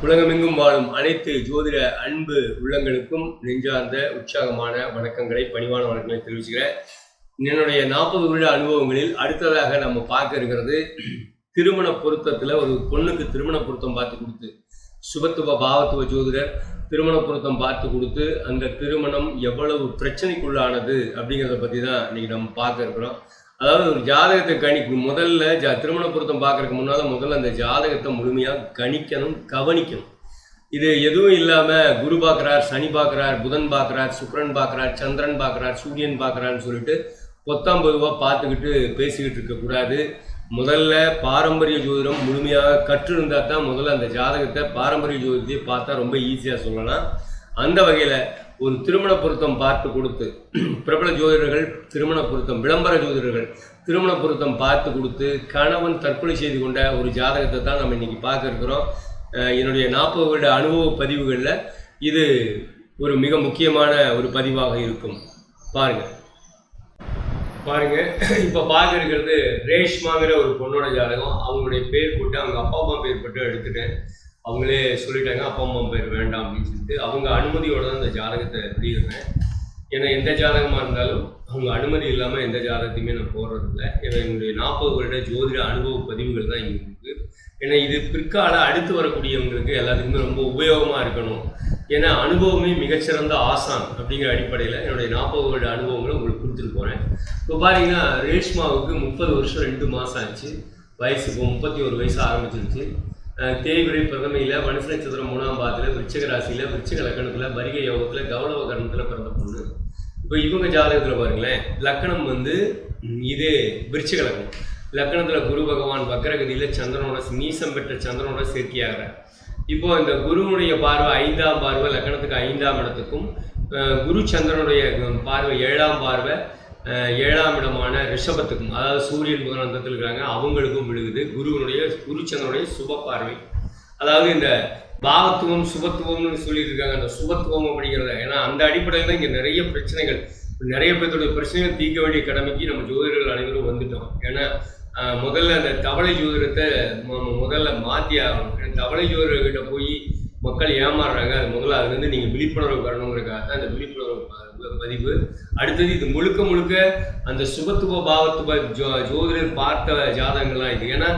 உலகமெங்கும் வாழும் அனைத்து ஜோதிட அன்பு உள்ளங்களுக்கும் நெஞ்சார்ந்த உற்சாகமான வணக்கங்களை, பணிவான வணக்கங்களை தெரிவிச்சுக்கிறேன். என்னுடைய 40 வருட அனுபவங்களில் அடுத்ததாக நம்ம பார்க்க இருக்கிறது திருமண பொருத்தத்தில் ஒரு பொண்ணுக்கு திருமண பொருத்தம் பார்த்து கொடுத்து, சுபத்துவ பாவத்துவ ஜோதிடர் திருமண பொருத்தம் பார்த்து கொடுத்து அந்த திருமணம் எவ்வளவு பிரச்சனைக்குள்ளானது அப்படிங்கிறத பற்றி தான் இன்னைக்கு நம்ம பார்க்க இருக்கிறோம். அதாவது ஒரு ஜாதகத்தை கணிக்கும் முதல்ல திருமண பொருத்தம் பார்க்கறதுக்கு முன்னால் முதல்ல அந்த ஜாதகத்தை முழுமையாக கவனிக்கணும். இது எதுவும் இல்லாமல் குரு பார்க்குறார், சனி பார்க்குறார், புதன் பார்க்குறார், சுக்கிரன் பார்க்குறார், சந்திரன் பார்க்குறார், சூரியன் பார்க்குறான்னு சொல்லிட்டு பொத்தாம் பொதுவாக பார்த்துக்கிட்டு பேசிக்கிட்டு இருக்கக்கூடாது. முதல்ல பாரம்பரிய ஜோதிடம் முழுமையாக கற்றிருந்தால் தான் முதல்ல அந்த ஜாதகத்தை பாரம்பரிய ஜோதிடத்தை பார்த்தா ரொம்ப ஈஸியாக சொல்லலாம். அந்த வகையில் ஒரு திருமண பொருத்தம் பார்த்து கொடுத்து, பிரபல ஜோதிடர்கள் திருமண பொருத்தம், விளம்பர ஜோதிடர்கள் திருமண பொருத்தம் பார்த்து கொடுத்து கணவன் தற்கொலை செய்து கொண்ட ஒரு ஜாதகத்தை தான் நம்ம இன்னைக்கு பார்க்க இருக்கிறோம். என்னுடைய 40 வருட அனுபவ பதிவுகளில் இது ஒரு மிக முக்கியமான ஒரு பதிவாக இருக்கும். பாருங்க இப்போ பார்க்க இருக்கிறது ரேஷ்மாங்கிற ஒரு பொண்ணோட ஜாதகம். அவங்களுடைய பேர் போட்டு அவங்க அப்பா அம்மா பேர் போட்டு எடுத்துட்டேன். அவங்களே சொல்லிட்டாங்க அப்பா அம்மா பேர் வேண்டாம் அப்படின்னு சொல்லிட்டு அவங்க அனுமதியோட தான் இந்த ஜாதகத்தை தெரியுறேன். ஏன்னா எந்த ஜாதகமாக இருந்தாலும் அவங்க அனுமதி இல்லாமல் எந்த ஜாதகத்தையுமே நான் போடுறதில்லை. ஏன்னா என்னுடைய 40 வருட ஜோதிட அனுபவ பதிவுகள் தான் இங்கே இருக்குது. ஏன்னா இது பிற்கால அடுத்து வரக்கூடியவங்களுக்கு எல்லாத்துக்குமே ரொம்ப உபயோகமாக இருக்கணும். ஏன்னா அனுபவமே மிகச்சிறந்த ஆசான் அப்படிங்கிற அடிப்படையில் என்னுடைய 40 வருட அனுபவங்களை உங்களுக்கு கொடுத்துட்டு போகிறேன். இப்போ பார்த்தீங்கன்னா ரேஷ்மாவுக்கு 30 வருஷம் 2 மாதம் ஆச்சு. வயசு இப்போ 31 வயசு ஆரம்பிச்சிருச்சு. தேய்பிரை பிரதமையில் மனுஷ நட்சத்திரம் 3ஆம் பாதத்தில் விருச்சிக ராசியில் விருச்சிக லக்கணத்தில் வரிகை யோகத்தில் கௌரவ கரணத்தில் பிறந்த பொண்ணு. இப்போ இவங்க ஜாதகத்தில் பாருங்களேன், லக்கணம் இது விருச்சிக லக்கணம். லக்கணத்தில் குரு பகவான் வக்கரகதியில் சந்திரனோட நீசம் பெற்ற சந்திரனோட சேர்க்கையாகிறார். இப்போ இந்த குருவுடைய பார்வை 5ஆம் பார்வை லக்கணத்துக்கு 5ஆம் இடத்துக்கும், குரு சந்திரனுடைய பார்வை 7ஆம் பார்வை 7ஆம் இடமான ரிஷபத்துக்கும், அதாவது சூரியன் புதன் அந்தத்தில் இருக்கிறாங்க அவங்களுக்கும் விழுகுது. குரு சந்திரனுடைய சுப பார்வை. அதாவது இந்த பாவத்துவம் சுபத்துவம்னு சொல்லிட்டு இருக்காங்க. அந்த சுபத்துவம் அப்படிங்கிறத ஏன்னா அந்த அடிப்படையில் தான் இங்கே நிறைய பிரச்சனைகள், நிறைய பேர்த்தோடைய பிரச்சனைகள் தீர்க்க வேண்டிய கடமைக்கு நம்ம ஜோதிடர்கள் அனைவரும் வந்துட்டோம். ஏன்னா முதல்ல அந்த தவளை ஜோதிடத்தை முதல்ல மாற்றி ஆகணும். தவளை ஜோதிடர்கிட்ட போய் மக்கள் ஏமாறுறாங்க. அது முதல்ல அதுலேருந்து நீங்கள் விழிப்புணர்வு வரணுங்கிறதுக்காக தான் இந்த விழிப்புணர்வு பதிவு. அடுத்தது இது முழுக்க அந்த சுபத்துவ பாவத்துவ ஜோதிடர் பார்த்த ஜாதகங்கள்லாம் இது. ஏன்னா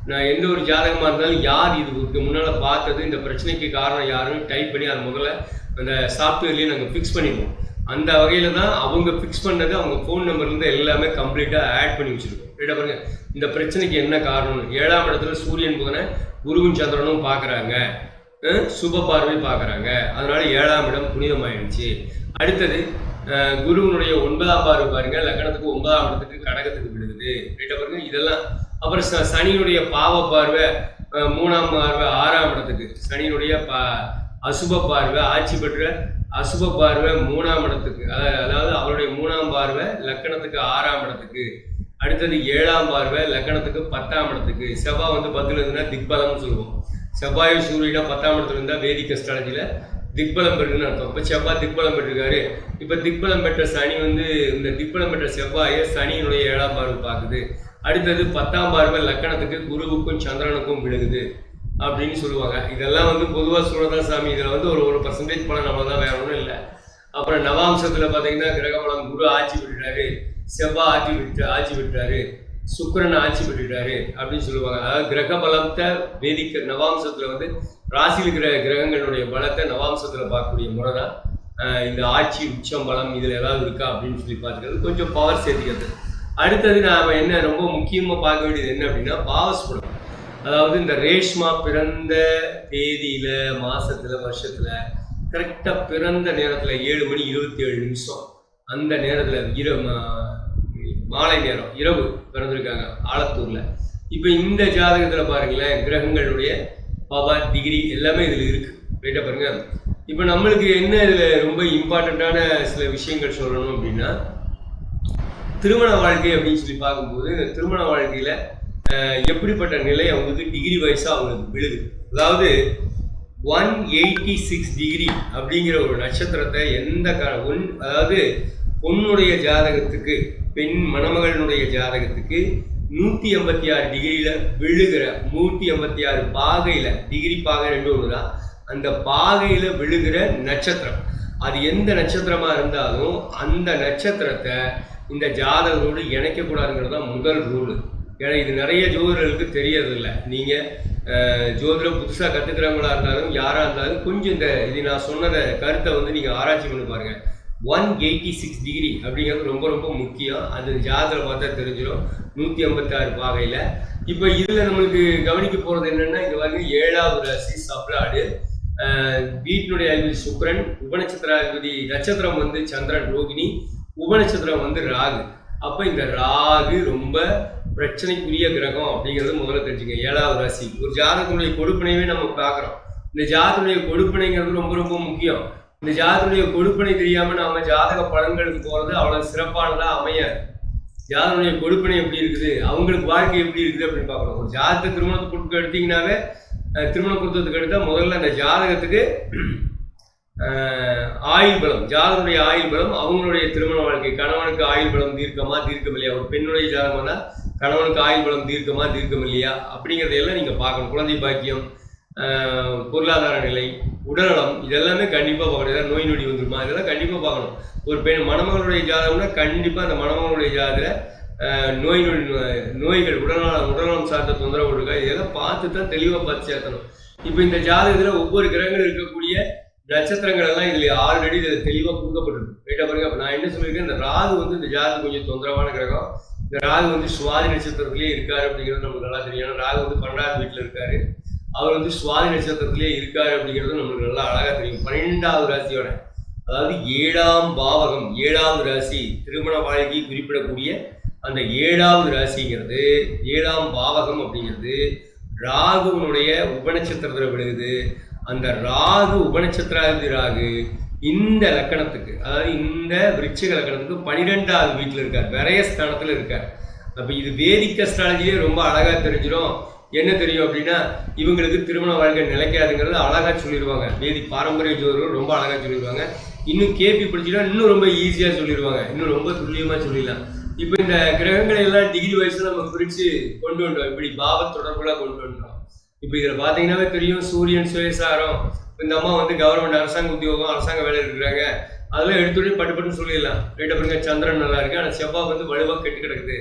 நான் எந்த ஒரு ஜாதகமாக இருந்தாலும் யார் இதுக்கு முன்னால் பார்த்தது, இந்த பிரச்சனைக்கு காரணம் யாருன்னு டைப் பண்ணி அது முதல்ல அந்த சாஃப்ட்வேர்லேயே நாங்கள் ஃபிக்ஸ் பண்ணிடுவோம். அந்த வகையில் தான் அவங்க ஃபிக்ஸ் பண்ணது அவங்க ஃபோன் நம்பர்லேருந்து எல்லாமே கம்ப்ளீட்டாக ஆட் பண்ணி வச்சுருக்கோம். பாருங்க இந்த பிரச்சனைக்கு என்ன காரணம்னு. 7ஆம் இடத்துல சூரியன் புதனை குருவும் சந்திரனும் பார்க்குறாங்க, சுப பார்வை பார்க்குறாங்க. அதனால 7ஆம் இடம் புனிதமாயிடுச்சு. அடுத்தது குருவனுடைய 9ஆம் பார்வை பாருங்க, லக்கணத்துக்கு 9ஆம் இடத்துக்கு கடகத்துக்கு விழுகுது. பாருங்க இதெல்லாம். அப்புறம் சனியினுடைய பாவ பார்வை 3ஆம் பார்வை 6ஆம் இடத்துக்கு, சனியினுடைய அசுப பார்வை ஆட்சி பெற்ற அசுப பார்வை 3ஆம் இடத்துக்கு, அதாவது அவருடைய 3ஆம் பார்வை லக்கணத்துக்கு 6ஆம் இடத்துக்கு. அடுத்தது 7ஆம் பார்வை லக்கணத்துக்கு 10ஆம் இடத்துக்கு. செவ்வாய் 10ல் இருந்துன்னா திக்பலம்னு சொல்லுவோம். செவ்வாய் சூரியனா 10ஆம் இடத்துல இருந்தால் வேதிக் அஸ்ட்ராலஜியில் திக்பலம் பெற்றுன்னு அர்த்தம். இப்போ செவ்வாய் திக்பலம் பெற்றிருக்காரு. இப்போ திக்பலம் பெற்ற சனி இந்த திக்பலம் பெற்ற செவ்வாயை சனியினுடைய 7ஆம் பார்வை பார்க்குது. அடுத்தது 10ஆம் பார்வை லக்கணத்துக்கு குருவுக்கும் சந்திரனுக்கும் விழுகுது அப்படின்னு சொல்லுவாங்க. இதெல்லாம் பொதுவாக சொல்றதான் சாமி. இதில் ஒரு பர்சன்டேஜ் பலம் அவ்வளோதான், வேற ஒன்றும் இல்லை. அப்புறம் நவாம்சத்தில் பார்த்தீங்கன்னா கிரகபலம் குரு ஆட்சி பெற்றுட்டாரு, செவ்வாய் ஆட்சி பெற்றாரு, சுக்கிரன் ஆட்சி பெற்றுட்டாரு அப்படின்னு சொல்லுவாங்க. அதாவது கிரக பலத்தை வேதிக்க நவாம்சத்தில் ராசியில் இருக்கிற கிரகங்களுடைய பலத்தை நவாம்சத்தில் பார்க்கக்கூடிய முறை தான் இந்த ஆட்சி உச்சம் பலம் இதில் ஏதாவது இருக்கா அப்படின்னு சொல்லி பார்த்துக்கிறது, கொஞ்சம் பவர் சேர்த்துக்கிறது. அடுத்தது நாம் என்ன ரொம்ப முக்கியமாக பார்க்க வேண்டியது என்ன அப்படின்னா பாவஸ்புடம். அதாவது இந்த ரேஷ்மா பிறந்த தேதியில், மாதத்தில், வருஷத்தில் கரெக்டாக பிறந்த நேரத்தில் 7:27 அந்த நேரத்தில் மாலை நேரம் இரவு பிறந்திருக்காங்க ஆலத்தூரில். இப்போ இந்த ஜாதகத்தில் பாருங்களேன், கிரகங்களுடைய பவர் டிகிரி எல்லாமே இதில் இருக்குது. பாருங்க. இப்போ நம்மளுக்கு என்ன இதில் ரொம்ப இம்பார்ட்டண்ட்டான சில விஷயங்கள் சொல்லணும் அப்படின்னா, திருமண வாழ்க்கை அப்படின்னு சொல்லி பார்க்கும்போது இந்த திருமண வாழ்க்கையில் எப்படிப்பட்ட நிலை அவங்களுக்கு டிகிரி வைஸாக அவங்களுக்கு விழுது. அதாவது 186 டிகிரி அப்படிங்கிற ஒரு நட்சத்திரத்தை அதாவது பொண்ணுடைய ஜாதகத்துக்கு, பெண் மணமகளினுடைய ஜாதகத்துக்கு 186 டிகிரியில விழுகிற 186 பாகையில, டிகிரி பாகை 2 ஒன்று தான், அந்த பாகையில விழுகிற நட்சத்திரம் அது எந்த நட்சத்திரமா இருந்தாலும் அந்த நட்சத்திரத்தை இந்த ஜாதகரோடு இணைக்கக்கூடாதுங்கிறது தான் முதல் ரூலு. ஏன்னா இது நிறைய ஜோதிடர்களுக்கு தெரியறதில்லை. நீங்கள் ஜோதிடம் புதுசாக கற்றுக்கிறவங்களா இருந்தாலும் யாராக இருந்தாலும் கொஞ்சம் இது நான் சொன்னதை கருத்தை நீங்கள் ஆராய்ச்சி பண்ணி பாருங்கள். 186 டிகிரி அப்படிங்கிறது ரொம்ப ரொம்ப முக்கியம். அது ஜாதகம் பார்த்தா தெரிஞ்சிடும் 186 பாகையில். இப்போ இதில் நம்மளுக்கு கவனிக்க போகிறது என்னென்னா, இங்கே வந்து 7வது ராசி சப்ராடு, வீட்டினுடைய அதிபதி சுக்கிரன், உபநட்சத்திராதிபதி நட்சத்திரம் வந்து சந்திரன் ரோகிணி, உபநட்சத்திரம் வந்து ராகு. அப்போ இந்த ராகு ரொம்ப பிரச்சனைக்குரிய கிரகம் அப்படிங்கிறது முதல்ல தெரிஞ்சுங்க. 7வது ராசி ஒரு ஜாதகத்துடைய கொடுப்பினைவே நம்ம பார்க்குறோம். இந்த ஜாதகத்துடைய கொடுப்பினைங்கிறது ரொம்ப ரொம்ப முக்கியம். இந்த ஜாதகத்துடைய கொடுப்பினை தெரியாமல் நாம ஜாதக பலன்களுக்கு போகிறது அவ்வளோ சிறப்பானதாக அமையாது. ஜாதகனுடைய கொடுப்பினை எப்படி இருக்குது, அவங்களுக்கு வாழ்க்கை எப்படி இருக்குது அப்படின்னு பார்க்கணும். ஒரு ஜாதகத்தை திருமணத்தை பொறுத்து எடுத்தீங்கன்னாவே, திருமண பொருத்தத்துக்கு எடுத்தால் முதல்ல அந்த ஜாதகத்துக்கு ஆயுள் பலம், ஜாதகனுடைய ஆயுள் பலம், அவங்களுடைய திருமண வாழ்க்கை, கணவனுக்கு ஆயுள் பலம் தீர்க்கமா தீர்க்கம் இல்லையா, ஒரு பெண்ணுடைய ஜாதகம்னா கணவனுக்கு ஆயுள் பலம் தீர்க்கமா தீர்க்கம் இல்லையா அப்படிங்கிறதையெல்லாம் நீங்கள் பார்க்கணும். குழந்தை பாக்கியம், பொருளாதார நிலை, உடல்நலம், இதெல்லாமே கண்டிப்பாக பார்க்கணும். ஏதாவது நோய் நொடி வந்துருமா இதெல்லாம் கண்டிப்பாக பார்க்கணும். ஒரு பெண் மணமகளுடைய ஜாதகம்னா கண்டிப்பாக அந்த மணமகளுடைய ஜாதகத்தில் நோய்கள் உடல்நலம் சார்ந்த தொந்தரவு இருக்கா இதெல்லாம் பார்த்து தான் தெளிவாக பார்த்து சேர்த்தணும். இப்போ இந்த ஜாதகத்தில் ஒவ்வொரு கிரகங்கள் இருக்கக்கூடிய நட்சத்திரங்கள் எல்லாம் இதுல ஆல்ரெடி இதில் தெளிவாக கொடுக்கப்பட்டிருக்கு. ரைட்டா பாருங்க. அப்போ நான் என்ன சொல்லியிருக்கேன், இந்த ராகு வந்து இந்த ஜாதகம் கொஞ்சம் தொந்தரவான கிரகம். இந்த ராகு வந்து சுவாதி நட்சத்திரத்திலே இருக்காரு அப்படிங்கிறது நமக்கு நல்லா தெரியும். ஏன்னா ராகு வந்து 12வது வீட்டில் இருக்காரு, அவர் வந்து சுவாதி நட்சத்திரத்திலே இருக்காரு அப்படிங்கிறது நம்மளுக்கு நல்லா அழகாக தெரியும். 12வது ராசியோட, அதாவது 7ஆம் பாவகம், 7வது ராசி, திருமண வாழ்க்கை குறிப்பிடக்கூடிய அந்த 7வது ராசிங்கிறது, 7ஆம் பாவகம் அப்படிங்கிறது ராகுவனுடைய உபநட்சத்திரத்தில் விழுகுது. அந்த ராகு உபநட்சத்திராதிபதி ராகு இந்த லக்கணத்துக்கு, அதாவது இந்த விருச்சிக லக்கணத்துக்கு 12வது வீட்டில் இருக்கார், விரய ஸ்தானத்தில் இருக்கார். அப்போ இது வேதிக் அஸ்ட்ராலஜியே ரொம்ப அழகாக தெரிஞ்சிடும். என்ன தெரியும் அப்படின்னா, இவங்களுக்கு திருமண வாழ்க்கை நிலைக்காதுங்கிறது அழகாக சொல்லிடுவாங்க. வேதிக் பாரம்பரிய ஜோதிடர்கள் ரொம்ப அழகாக சொல்லிடுவாங்க. இன்னும் கேபி படிச்சுட்டா இன்னும் ரொம்ப ஈஸியாக சொல்லிடுவாங்க, இன்னும் ரொம்ப துல்லியமாக சொல்லிடலாம். இப்போ இந்த கிரகங்களை எல்லாம் டிகிரி வயசில் நம்ம பிரித்து கொண்டு வந்தோம், இப்படி பாவ தொடர்புலாம் கொண்டு வந்தோம். இப்போ இதில் பார்த்தீங்கன்னாவே தெரியும், சூரியன் சுயசாரம், இந்த அம்மா வந்து கவர்மெண்ட் அரசாங்க உத்தியோகம், அரசாங்க வேலை இருக்கிறாங்க, அதெல்லாம் எடுத்துகிட்டே பட்டு சொல்லிடலாம். ரைட்டா பாருங்க. சந்திரன் நல்லா இருக்கு, ஆனால் செவ்வாய் வந்து வலுவாக கெட்டு கிடக்குது,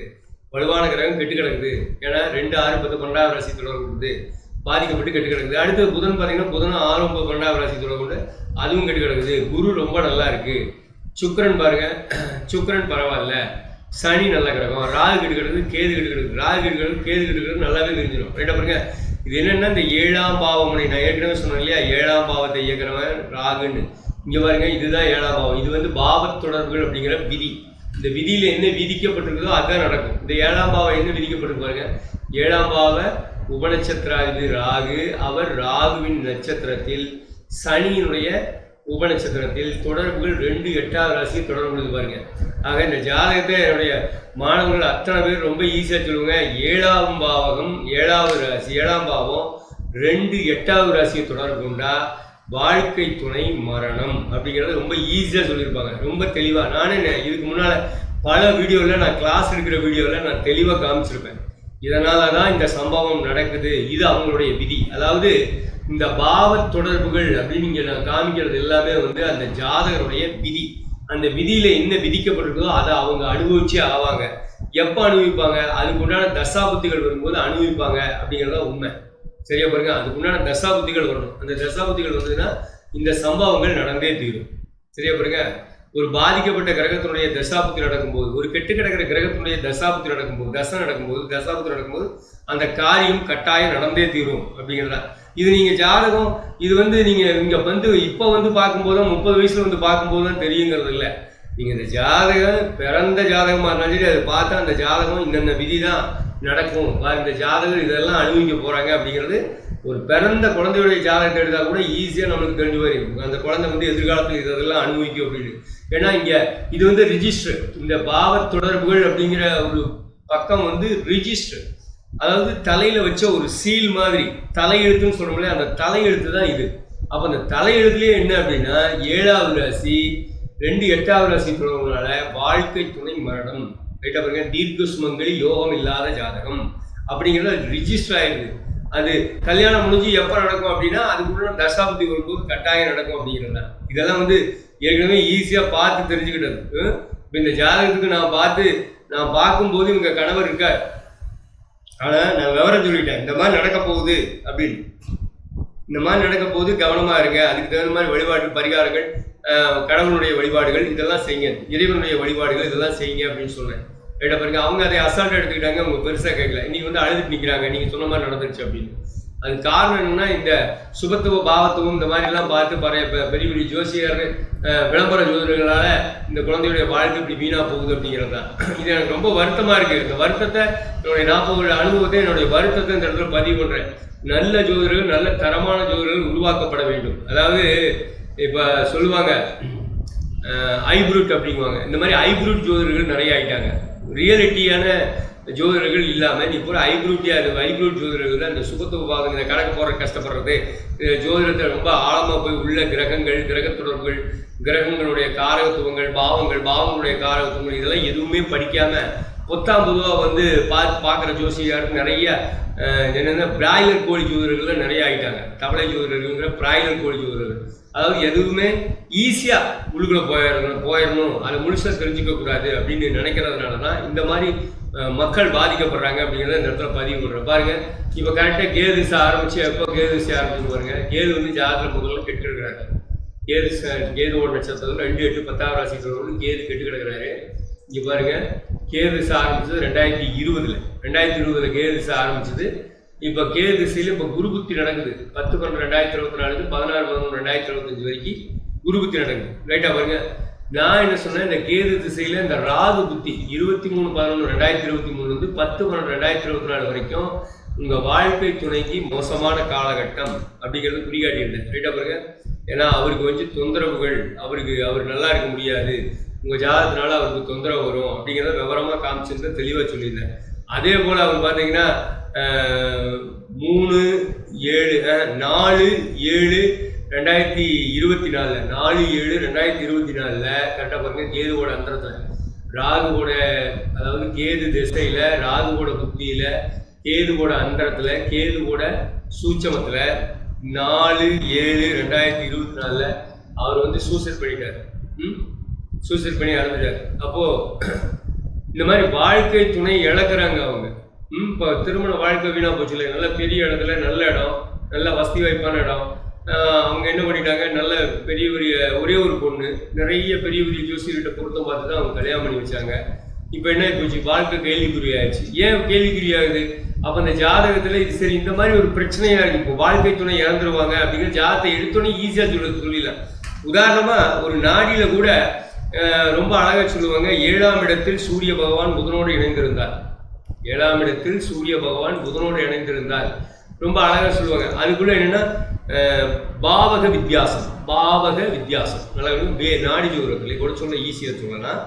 வலுவான கிரகம் கெட்டு கிடக்குது. ஏன்னா 2, 6, 10, 12வது ராசி தொடர்பு கொடுத்து பாதிக்கப்பட்டு கெட்டு கிடக்குது. அடுத்து புதன் பார்த்தீங்கன்னா, புதனும் 6, 9, 12வது ராசி தொடர்பு கொண்டு அதுவும் கெட்டு கிடக்குது. குரு ரொம்ப நல்லா இருக்கு. சுக்கிரன் பாருங்க, சுக்கிரன் பரவாயில்ல. சனி நல்ல கிரகம். ராகு கெட்டு கிடக்குது, கேது கெட்டு கிடக்குது. ராகு கெட்டு கிடக்குது, கேது கெட்டு கிடக்குது, நல்லாவே தெரிஞ்சிடும். ரைட்டா பாருங்க. இது என்னன்னா, இந்த 7ஆம் பாவம், நான் ஏற்கனவே சொன்னேன் இல்லையா, 7ஆம் பாவத்தை இயக்கிறவன் ராகுன்னு. இங்கே பாருங்க, இதுதான் 7ஆம் பாவம். இது வந்து பாவ தொடர்புகள் அப்படிங்கிற விதி. இந்த விதியில் என்ன விதிக்கப்பட்டிருக்குதோ அதுதான் நடக்கும். இந்த 7ஆம் பாவம் என்ன விதிக்கப்பட்டிருக்கு பாருங்க. 7ஆம் பாவ உபநட்சத்திராதிபதி ராகு, அவர் ராகுவின் நட்சத்திரத்தில், சனியினுடைய உபநட்சத்திரத்தில் தொடர்புகள் 2, 8வது ராசி தொடர்பு பாருங்க. ஆக இந்த ஜாதகத்தை என்னுடைய மாணவர்கள் அத்தனை பேர் ரொம்ப ஈஸியாக சொல்லுவாங்க. 7ஆம் பாவகம், 7வது ராசி, 7ஆம் பாவம் 2, 8வது ராசியை தொடர்பு கொண்டா வாழ்க்கை துணை மரணம் அப்படிங்கிறத ரொம்ப ஈஸியாக சொல்லியிருப்பாங்க, ரொம்ப தெளிவாக. நானே இதுக்கு முன்னால் பல வீடியோவில், நான் கிளாஸ் எடுக்கிற வீடியோவில் நான் தெளிவாக காமிச்சிருப்பேன். இதனால தான் இந்த சம்பவம் நடக்குது, இது அவங்களுடைய விதி. அதாவது இந்த பாவ தொடர்புகள் அப்படின்னு இங்கே நான் காமிக்கிறது எல்லாமே வந்து அந்த ஜாதகருடைய விதி. அந்த விதியில் என்ன விதிக்கப்பட்டிருக்கோ அதை அவங்க அனுபவிச்சே ஆவாங்க. எப்போ அனுபவிப்பாங்க, அதுக்கு உண்டான தசாபுத்திகள் வரும்போது அனுபவிப்பாங்க அப்படிங்கிறத உண்மை. சரியா பாருங்க. அதுக்கு உண்டான தசாபுத்திகள் வரணும். அந்த தசாபுத்திகள் வந்ததுன்னா இந்த சம்பவங்கள் நடந்தே தீரும். சரியா பாருங்க. ஒரு பாதிக்கப்பட்ட கிரகத்தினுடைய தசாபுத்தி நடக்கும்போது, ஒரு கெட்டு கிடக்கிற கிரகத்தினுடைய தசாபுத்தி நடக்கும்போது, தசாபுத்தி நடக்கும்போது அந்த காரியம் கட்டாயம் நடந்தே தீரும் அப்படிங்கிறதா. இது நீங்கள் ஜாதகம், இது வந்து நீங்கள் இங்கே வந்து இப்போ வந்து பார்க்கும்போது 30 வயசுல வந்து பார்க்கும்போது தான் தெரியுங்கிறது இல்லை. நீங்கள் இந்த ஜாதகம் பிறந்த ஜாதகமாக இருந்தாலும் சரி, அதை பார்த்தா அந்த ஜாதகம் இந்தந்த விதி தான் நடக்கும், இந்த ஜாதகம் இதெல்லாம் அனுபவிக்க போகிறாங்க அப்படிங்கிறது ஒரு பிறந்த குழந்தையுடைய ஜாதகத்தை எடுத்தால் கூட ஈஸியாக நம்மளுக்கு தெரிஞ்சு வரும். அந்த குழந்தை வந்து எதிர்காலத்தில் இதெல்லாம் அனுபவிக்கும் அப்படின்னு. ஏன்னா இங்கே இது வந்து ரிஜிஸ்டர், இந்த பாவ தொடர்புகள் அப்படிங்கிற ஒரு பக்கம் வந்து ரிஜிஸ்டர், அதாவது தலையில் வச்ச ஒரு சீல் மாதிரி, தலையெழுத்துன்னு சொல்கிறோம்ல, அந்த தலையெழுத்து தான் இது. அப்போ அந்த தலையெழுத்துலேயே என்ன அப்படின்னா, 7வது ராசி 2, 8வது ராசி தொடர்புனால வாழ்க்கை துணை மரணம். ரைட்டா பாருங்க. தீர்க்க சுமங்கலி யோகம் இல்லாத ஜாதகம் அப்படிங்கிறது ரிஜிஸ்டர் ஆயிடுது. அது கல்யாணம் முடிஞ்சு எப்போ நடக்கும் அப்படின்னா அதுக்குள்ள தசாபதி வரும்போது கட்டாயம் நடக்கும் அப்படிங்கிறது தான். இதெல்லாம் ஏற்கனவே ஈஸியாக பார்த்து தெரிஞ்சுக்கிட்டது. இப்போ இந்த ஜாதகத்துக்கு நான் பார்க்கும்போது இவங்க கணவர் இருக்கார், ஆனால் நான் விவரம் சொல்லிட்டேன், இந்த மாதிரி நடக்க போகுது அப்படின்னு. இந்த மாதிரி நடக்க போது கவனமாக இருங்க, அதுக்கு தகுந்த மாதிரி வழிபாடு பரிகாரங்கள், கடவுளுடைய வழிபாடுகள் இதெல்லாம் செய்யுங்க, இறைவனுடைய வழிபாடுகள் இதெல்லாம் செய்யுங்க அப்படின்னு சொன்னேன். ரைட்டா பாருங்க. அவங்க அதை அசால்ட்டாக எடுத்துக்கிட்டாங்க, அவங்க பெருசாக கேட்கல. இன்னைக்கு அழுதுட்டு நிற்கிறாங்க, நீங்கள் சொன்ன மாதிரி நடந்துருச்சு அப்படின்னு. அது காரணம் என்னன்னா, இந்த சுபத்துவ பாவத்துவம் இந்த மாதிரிலாம் பார்த்து பெரிய பெரிய ஜோசியர் விளம்பர ஜோதிடர்களால் இந்த குழந்தையுடைய வாழ்க்கை இப்படி வீணாக போகுது அப்படிங்கிறது தான். இது எனக்கு ரொம்ப வருத்தமாக இருக்குது. இந்த வருத்தத்தை, என்னுடைய 40 அனுபவத்தை, என்னுடைய வருத்தத்தை இந்த இடத்துல பதிவு பண்ணுறேன். நல்ல ஜோதிடர்கள், நல்ல தரமான ஜோதிடர்கள் உருவாக்கப்பட வேண்டும். அதாவது இப்போ சொல்லுவாங்க ஹைப்ரூட் அப்படிங்குவாங்க. இந்த மாதிரி ஹைப்ரூட் ஜோதிடர்கள் நிறைய ஆகிட்டாங்க. ரியாலிட்டியான ஜோதிடர்கள் இல்லாமல் இப்போ ஹைப்ரூட் ஜோதிடர்கள் தான் இந்த சுபத்துவ பாவம், இந்த கணக்கு போகிற கஷ்டப்படுறது, ஜோதிடத்தை ரொம்ப ஆழமாக போய் உள்ள கிரகங்கள், கிரக தொடர்புகள், கிரகங்களுடைய காரகத்துவங்கள், பாவங்களுடைய காரகத்துவங்கள் இதெல்லாம் எதுவுமே படிக்காமல் பொதுவாக பார்க்குற ஜோசியார் நிறைய என்னென்ன பிராய்லர் கோழி ஜோதிடர்கள் நிறைய ஆகிட்டாங்க. தவளை ஜோதிடர்கள்ங்கிற பிராய்லர் கோழி ஜோதிடர்கள். அதாவது எதுவுமே ஈஸியாக உள்ளுக்குள்ளே போயிடணும், அதை முழுசாக தெரிஞ்சுக்கக்கூடாது அப்படின்னு நினைக்கிறதுனால தான் இந்த மாதிரி மக்கள் பாதிக்கப்படுறாங்க அப்படிங்கிறத இந்த இடத்துல பதிவு பண்ணுறோம். பாருங்கள், இப்போ கரெக்டாக கேது திசை ஆரம்பித்து எப்போ கேது திசை ஆரம்பிச்சு பாருங்க. கேது ஜாதகத்தில் முதல்ல கெட்டு கிடக்கிறாரு. கேதுவோட நட்சத்திரம் 2, 8, 10ஆம் ராசிக்கு கேது கெட்டு கிடக்கிறாரு. இங்கே பாருங்க, கேது திசை ஆரம்பிச்சது 2020 கேது திசை ஆரம்பிச்சது. இப்போ கேது திசையில் இப்போ குரு புத்தி நடக்குது. 10/12/2024 16/11/2025 வரைக்கும் குரு புத்தி நடக்குது. ரைட்டா பாருங்க. நான் என்ன சொன்னேன், இந்த கேது திசையில் இந்த ராகு புத்தி 23/11/2023 10/12/2024 வரைக்கும் உங்கள் வாழ்க்கை துணைக்கு மோசமான காலகட்டம் அப்படிங்கிறது குறிகாட்டியிருந்தேன். ரைட்டா பாருங்க. ஏன்னா அவருக்கு தொந்தரவுகள், அவர் நல்லா இருக்க முடியாது, உங்கள் ஜாதகத்தினால அவருக்கு தொந்தரவு வரும் அப்படிங்கிறத விவரமாக காமிச்சிருந்தேன், தெளிவாக சொல்லியிருந்தேன். அதே போல் அவர் பார்த்தீங்கன்னா 4/7/2024 கரெக்டாக பாருங்க, கேதுவோட அந்தரத்தில் ராகுவோட, அதாவது கேது திசையில் ராகுவோட புத்தியில் கேதுவோட அந்தரத்தில் கேதுவோட சூட்சமத்தில் 4/7/2024 அவர் சூசைட் பண்ணிட்டார். சூசைட் பண்ணி இறந்துட்டார். அப்போது இந்த மாதிரி வாழ்க்கை துணை இழக்கிறாங்க அவங்க. இப்போ திருமண வாழ்க்கை வீணாக போச்சு இல்லை, நல்ல பெரிய இடத்துல, நல்ல இடம், நல்ல வசதி வாய்ப்பான இடம். அவங்க என்ன பண்ணிட்டாங்க, நல்ல பெரிய ஒரே ஒரு பொண்ணு, நிறைய பெரிய ஜோசியர்கிட்ட பொருத்தம் பார்த்து தான் அவங்க கல்யாணம் பண்ணி வச்சாங்க. இப்போ என்ன போச்சு, வாழ்க்கை கேள்விக்குறி ஆயிடுச்சு. ஏன் கேள்விக்குறி ஆகுது? அப்போ அந்த ஜாதகத்தில் இது சரி, இந்த மாதிரி ஒரு பிரச்சனையாக இருக்குது. இப்போ வாழ்க்கை துணை இறந்துருவாங்க அப்படிங்கிற ஜாதகத்தை எடுத்தோன்னே ஈஸியாக சொல்லிடலாம். உதாரணமாக ஒரு நாடியில் கூட ரொம்ப அழகாக சொல்லுவாங்க, 7ஆம் இடத்தில் சூரிய பகவான் புதனோடு இணைந்திருந்தார். 7ஆம் இடத்தில் சூரிய பகவான் புதனோடு இணைந்திருந்தார் ரொம்ப அழகாக சொல்லுவாங்க. அதுக்குள்ள என்னன்னா பாவக வித்தியாசம் நல்லா நாடி ஜோதிடத்தில் கூட சொல்ல ஈஸியாக சொல்லலாம்.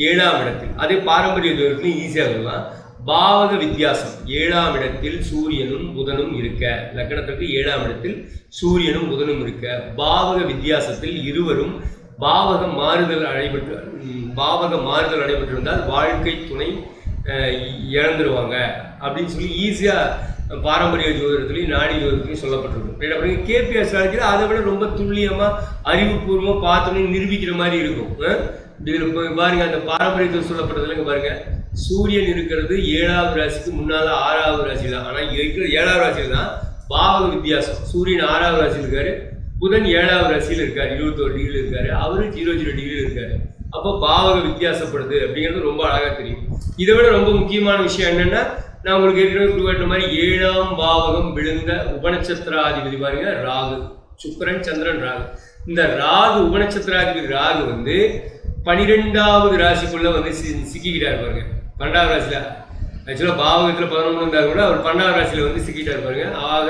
7ஆம் இடத்தில், அதே பாரம்பரிய ஜோதிடத்துலையும் ஈஸியாக சொல்லலாம். பாவக வித்தியாசம், 7ஆம் இடத்தில் சூரியனும் புதனும் இருக்க, லக்னத்திற்கு 7ஆம் இடத்தில் சூரியனும் புதனும் இருக்க, பாவக வித்தியாசத்தில் இருவரும் பாவக மாறுதல் நடைபெற்றிருந்தால் வாழ்க்கை துணை இழந்துருவாங்க அப்படின்னு சொல்லி ஈஸியாக பாரம்பரிய ஜோதிடத்துலையும் நாடி ஜோதிடத்துலையும் சொல்லப்பட்டிருக்கும். கேபி அஸ்ட்ராலஜியில் அதை விட ரொம்ப துல்லியமாக அறிவுபூர்வமாக பார்த்தோன்னு நிரூபிக்கிற மாதிரி இருக்கும். இதில் பாருங்க, அந்த பாரம்பரியத்தில் சொல்லப்பட்டதுல பாருங்க, சூரியன் இருக்கிறது 7ஆவது ராசிக்கு முன்னால் 6ஆவது ராசி தான். ஆனால் இருக்கிற 7ஆவது ராசியில் தான் பாவக வித்தியாசம். சூரியன் 6ஆவது ராசியில் இருக்காரு, புதன் 7ஆவது ராசியில் இருக்காரு, 21 டிகிரியில் இருக்காரு, அவரு 0 டிகிரியில் இருக்காரு. அப்போ பாவக வித்தியாசப்படுது அப்படிங்கிறது ரொம்ப அழகாக தெரியும். இதை விட ரொம்ப முக்கியமான விஷயம் என்னன்னா, நான் உங்களுக்கு ஏற்கனவே குறிப்பிட்ட மாதிரி 7ஆம் பாவகம் விழுந்த உபநட்சத்திராதிபதி பாருங்க, ராகு, சுக்கிரன், சந்திரன், ராகு. இந்த ராகு உபநட்சத்திராதிபதி ராகு 12ஆவது ராசிக்குள்ள சிக்கிக்கிட்டார் பாருங்க. 12ஆவது ராசியில ஆக்சுவலாக பாவகத்தில் 11 இருந்தால் கூட அவர் 12ஆவது ராசியில சிக்கிட்டார் பாருங்க. ஆக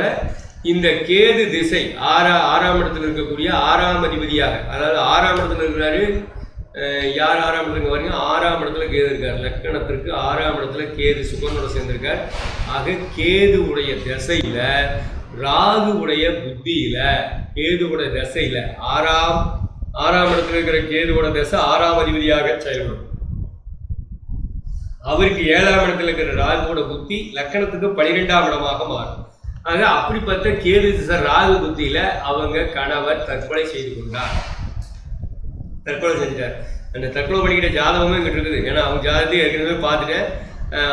இந்த கேது திசை 6ஆம் இடத்துல இருக்கக்கூடிய 6ஆம் அதிபதியாக, அதாவது 6ஆம் இடத்துல இருக்கிறாரு. யார் 6ஆம் இடத்துக்கு பாருங்க, 6ஆம் இடத்துல கேது இருக்கார். லக்கணத்திற்கு 6ஆம் இடத்துல கேது சுகனோட சேர்ந்திருக்கார். ஆக கேது உடைய திசையில, ராகு உடைய புத்தியில, கேதுவோட திசையில 6ஆம் இடத்துல இருக்கிற கேதுவோட திசை 6ஆம் அதிபதியாக செயல்படும். அவருக்கு 7ஆம் இடத்துல இருக்கிற ராகுவோட புத்தி லக்கணத்துக்கு 12ஆம் இடமாக மாறும். ஆக அப்படிப்பட்ட கேது திசை ராகு புத்தியில அவங்க கணவர் தற்கொலை செய்து கொண்டார், தற்கொலை செஞ்சிட்டார். அந்த தற்கொலை பண்ணிக்கிட்ட ஜாதகமும் எங்கிட்ட இருக்குது. ஏன்னா அவங்க ஜாதகத்தை ஏற்கனவே பார்த்துட்டேன்.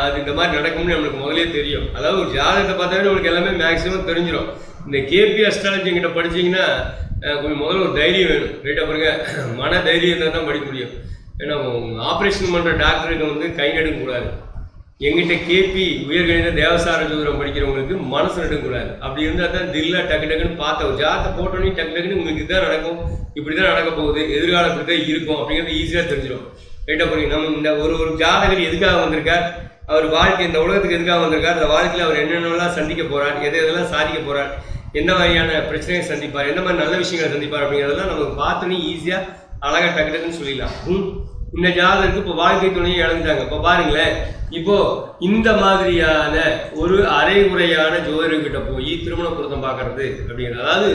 அது இந்த மாதிரி நடக்கும்னு நம்மளுக்கு முதலே தெரியும். அதாவது ஒரு ஜாதகத்தை பார்த்தாவே நம்மளுக்கு எல்லாமே மேக்ஸிமம் தெரிஞ்சிடும். இந்த கேபி அஸ்ட்ராலஜி எங்கிட்ட படிச்சிங்கன்னா கொஞ்சம் முதல்ல ஒரு தைரியம் வேணும். ரைட்டாக பாருங்க, மன தைரியம் இருந்தால் தான் படிக்க முடியும். ஏன்னா ஆப்ரேஷன் பண்ணுற டாக்டருக்கு வந்து கை நடுங்கக்கூடாது. எங்கிட்ட கேபி உயர்கணித தேவசார ஜோதிடம் படிக்கிறவங்களுக்கு மனசு நடுங்கக்கூடாது. அப்படி இருந்தால் தான் தில்லா டக்கு டக்குன்னு பார்த்த ஒரு ஜாதகத்தை போட்டோன்னே டக்கு டக்குன்னு உங்களுக்கு இதுதான் நடக்கும், இப்படி தான் நடக்க போகுது, எதிர்காலம் இப்படி தான் இருக்கும் அப்படிங்கிறது ஈஸியாக தெரிஞ்சிடும். ரைட்டாக பாருங்க, நம்ம இந்த ஒரு ஜாதகர் எதுக்காக வந்திருக்கார், அவர் வாழ்க்கை இந்த உலகத்துக்கு எதுக்காக வந்திருக்கார், அந்த வாழ்க்கையில் அவர் என்னென்னலாம் சந்திக்க போகிறார், எதெல்லாம் சாதிக்க போகிறார், எந்த மாதிரியான பிரச்சனையை சந்திப்பார், எந்த மாதிரி நல்ல விஷயங்களை சந்திப்பார் அப்படிங்கிறதெல்லாம் நமக்கு பார்த்தோன்னே ஈஸியாக அழகாக டக்கு டக்குன்னு சொல்லிடலாம். இந்த ஜாதகருக்கு இப்போ வாழ்க்கை துணையை இழந்துட்டாங்க. இப்போ பாருங்களேன், இப்போ இந்த மாதிரியான ஒரு அரைகுறையான ஜோதிடர்கிட்ட போய் திருமண பொருத்தம் பார்க்கறது அப்படிங்கிறது, அதாவது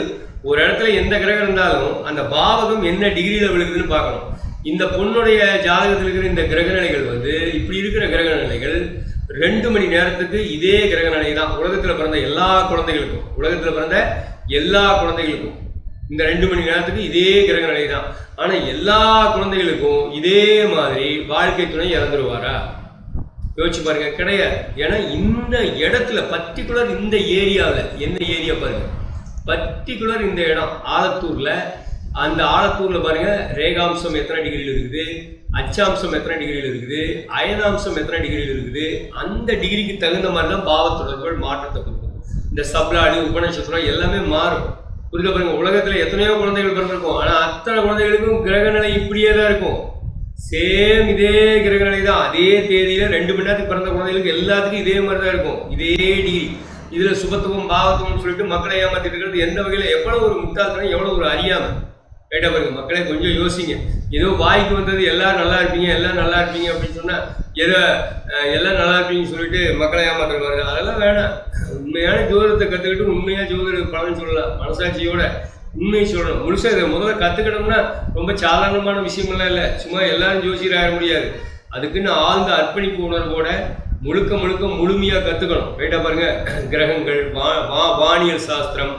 ஒரு இடத்துல எந்த கிரகம் இருந்தாலும் அந்த பாவகம் என்ன டிகிரியில் விழுகுதுன்னு பார்க்கணும். இந்த பொண்ணுடைய ஜாதகத்தில் இருக்கிற இந்த கிரக நிலைகள் வந்து இப்படி இருக்கிற கிரக நிலைகள் 2 மணி நேரத்துக்கு இதே கிரக நிலை தான் உலகத்தில் பிறந்த எல்லா குழந்தைகளுக்கும், உலகத்தில் பிறந்த எல்லா குழந்தைகளுக்கும் இந்த 2 மணி நேரத்துக்கு இதே கிரக நிலை தான். ஆனால் எல்லா குழந்தைகளுக்கும் இதே மாதிரி வாழ்க்கை துணை இறந்துருவாரா? யோசிச்சு பாருங்க, கிடையாது. ஏன்னா இந்த இடத்துல பர்டிகுலர் இந்த ஏரியாவில், எந்த ஏரியா பாருங்க, பர்டிகுலர் இந்த இடம் ஆலத்தூர்ல, அந்த ஆலத்தூர்ல பாருங்க ரேகாம்சம் எத்தனை டிகிரியில் இருக்குது, அச்சாம்சம் எத்தனை டிகிரியில் இருக்குது, அயனாம்சம் எத்தனை டிகிரியில் இருக்குது, அந்த டிகிரிக்கு தகுந்த மாதிரி தான் பாவ தொடர்புகள் மாற்றத்தை கொடுக்கும். இந்த சப்ளாடி உபநட்சத்திரம் எல்லாமே மாறும். புரியுதா பாருங்க, உலகத்துல எத்தனையோ குழந்தைகள் பிறந்திருக்கும், ஆனா அத்தனை குழந்தைகளுக்கும் கிரக நிலை இப்படியே தான் இருக்கும். சேம் இதே கிரக நிலை தான், அதே தேதியில 2 மணி நேரத்துக்கு பிறந்த குழந்தைகளுக்கு எல்லாத்துக்கும் இதே மாதிரி தான் இருக்கும், இதே டிகிரி. இதுல சுபத்துவம் பாவத்துவம் சொல்லிட்டு மக்களை ஏமாத்திட்டு இருக்கிறது எந்த வகையில, எவ்வளவு ஒரு முட்டாள்தனம், எவ்வளவு ஒரு அறியாமை. ரைட்டா பாருங்க, மக்களை கொஞ்சம் யோசிங்க. ஏதோ வாய்க்கு வந்தது எல்லாரும் நல்லா இருப்பீங்க, எல்லாம் நல்லா இருப்பீங்க அப்படின்னு சொன்னா ஏதோ எல்லாம் நல்லா இருப்பீங்கன்னு சொல்லிட்டு மக்களை ஏமாத்துறாங்க. அதெல்லாம் வேணாம். உண்மையான ஜோதிடத்தை கற்றுக்கிட்டு உண்மையாக ஜோதிட பலன் சொல்லலாம், மனசாட்சியோட உண்மையை சொல்லணும். முழுசாக இதை முதல்ல கற்றுக்கணும்னா ரொம்ப சாதாரணமான விஷயமெல்லாம் இல்லை. சும்மா எல்லாரும் ஜோசியர் ஆக முடியாது. அதுக்குன்னு ஆழ்ந்த அர்ப்பணிப்பு உணர்வோட முழுக்க முழுமையாக கற்றுக்கணும். ரைட்டாக பாருங்க, கிரகங்கள், வானியல் சாஸ்திரம்,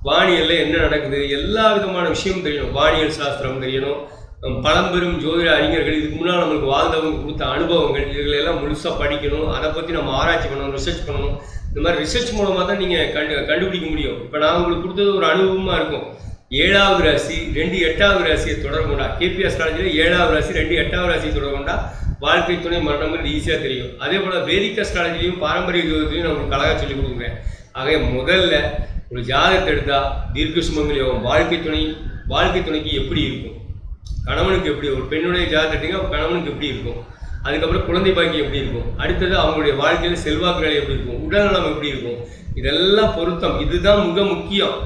வானியலில் என்ன நடக்குது, எல்லா விதமான விஷயமும் தெரியணும். வானியல் சாஸ்திரம் தெரியணும். பழம்பெரும் ஜோதிட அறிஞர்கள், இதுக்கு முன்னால் நம்மளுக்கு வாழ்ந்தவங்க கொடுத்த அனுபவங்கள், இதுகளெல்லாம் முழுசாக படிக்கணும். அதை பற்றி நம்ம ஆராய்ச்சி பண்ணணும், ரிசர்ச் பண்ணணும். இந்த மாதிரி ரிசர்ச் மூலமாக தான் நீங்கள் கண்டுபிடிக்க முடியும். இப்போ நான் உங்களுக்கு கொடுத்தது ஒரு அனுபவமாக இருக்கும். 7வது ராசி 2 8வது ராசியை தொடர்பு கொண்டா, கேபி அஸ்ட்ராலஜியில் 7வது ராசி 2 8வது ராசியை தொடர்பு கொண்டா வாழ்க்கை துணை மரணங்கிறது ஈஸியாக தெரியும். அதே போல் வேதிக் அஸ்ட்ராலஜிலையும் பாரம்பரிய ஜோதிடத்தையும் நான் உங்களுக்கு அழகாக சொல்லிக் கொடுக்குறேன். ஆகவே முதல்ல ஒரு ஜாதகத்தை எடுத்தால் தீர்க்க சுமங்கல் யோகம், வாழ்க்கை துணைக்கு எப்படி இருக்கும், கணவனுக்கு எப்படி, ஒரு பெண்ணுடைய ஜாதகத்தை எடுத்தீங்க கணவனுக்கு எப்படி இருக்கும், அதுக்கப்புறம் குழந்தை பாக்கி எப்படி இருக்கும், அடுத்தது அவங்களுடைய வாழ்க்கையில் செல்வாக்கு நிலை எப்படி இருக்கும், உடல்நலம் எப்படி இருக்கும், இதெல்லாம் பொருத்தம். இதுதான் மிக முக்கியம்.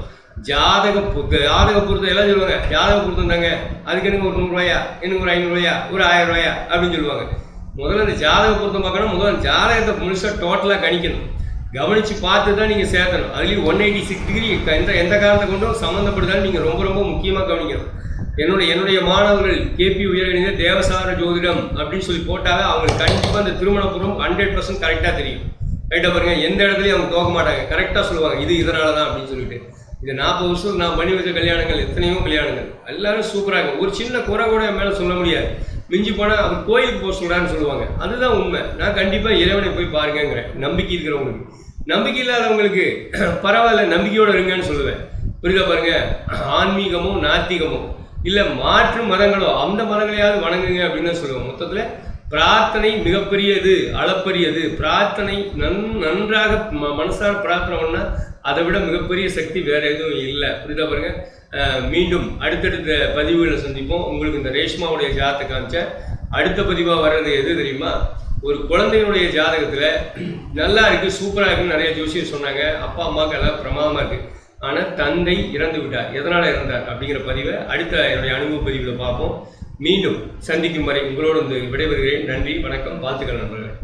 ஜாதக பொருத்தம் எல்லாம் சொல்லுவாங்க, ஜாதக பொருத்தம் தாங்க, அதுக்கு எனக்கு ஒரு 100 ரூபாயா, எனக்கு ஒரு 500 ரூபாயா, ஒரு 1000 ரூபாயா அப்படின்னு சொல்லுவாங்க. முதல்ல அந்த ஜாதக பொருத்தம் பார்க்கணும். முதல்ல ஜாதகத்தை முழுசாக டோட்டலாக கணிக்கணும், கவனித்து பார்த்து தான் நீங்கள் சேர்த்தணும். அதுலேயும் 186 டிகிரி எந்த காரணத்தை கொண்டும் சம்மந்தப்படுதாலும் நீங்கள் ரொம்ப முக்கியமாக கவனிக்கணும். என்னுடைய மாணவர்கள் கேபி உயர்கணித தேவசார ஜோதிடம் அப்படின்னு சொல்லி போட்டாங்க, அவங்களுக்கு கண்டிப்பாக அந்த திருமணபுரம் 100% கரெக்டாக தெரியும். ரைட்டாக பாருங்க, எந்த இடத்துலையும் அவங்க தோக்க மாட்டாங்க, கரெக்டாக சொல்லுவாங்க இது இதனால தான் அப்படின்னு சொல்லிட்டு. இது 40 வருஷம் நான் பண்ணி வச்ச கல்யாணங்கள், எத்தனையோ கல்யாணங்கள், எல்லாரும் சூப்பராக இருக்கும். ஒரு சின்ன குறை கூட என் மேலே சொல்ல முடியாது. மிஞ்சி போனால் அவர் கோயிலுக்கு போக சொல்கிறான்னு சொல்லுவாங்க, அதுதான் உண்மை. நான் கண்டிப்பாக இறைவனை போய் பாருங்கிறேன். நம்பிக்கை இருக்கிறவங்களுக்கு, நம்பிக்கை இல்லாதவங்களுக்கு பரவாயில்ல, நம்பிக்கையோடு இருங்கன்னு சொல்லுவேன். புரியுதா பாருங்க, ஆன்மீகமோ நாத்திகமோ இல்லை மாற்று மதங்களோ அந்த மதங்களையாவது வணங்குங்க அப்படின்னு சொல்லுவோம். மொத்தத்தில் பிரார்த்தனை மிகப்பெரியது, அளப்பரியது. பிரார்த்தனை நன்றாக மனசார பிரார்த்தனை பண்ணால் அதை விட மிகப்பெரிய சக்தி வேற எதுவும் இல்லை. புரியுதா பாருங்க. மீண்டும் அடுத்தடுத்த பதிவுகளை சந்திப்போம். உங்களுக்கு இந்த ரேஷ்மாவுடைய ஜாதகத்தை காமிச்ச அடுத்த பதிவாக வர்றது எது தெரியுமா, ஒரு குழந்தையினுடைய ஜாதகத்தில் நல்லா இருக்குது, சூப்பராக இருக்குன்னு நிறைய ஜோசியர் சொன்னாங்க. அப்பா அம்மாவுக்கு எல்லாம் பிரமாதமாக இருக்குது. ஆனால் தந்தை இறந்து விட்டார். எதனால் இறந்தார் அப்படிங்கிற பதிவை அடுத்த என்னுடைய அனுபவ பதிவில் பார்ப்போம். மீண்டும் சந்திக்கும் வரை உங்களோடு வந்து விடைபெறுகிறேன். நன்றி, வணக்கம், வாழ்த்துக்கள் நண்பர்கள்.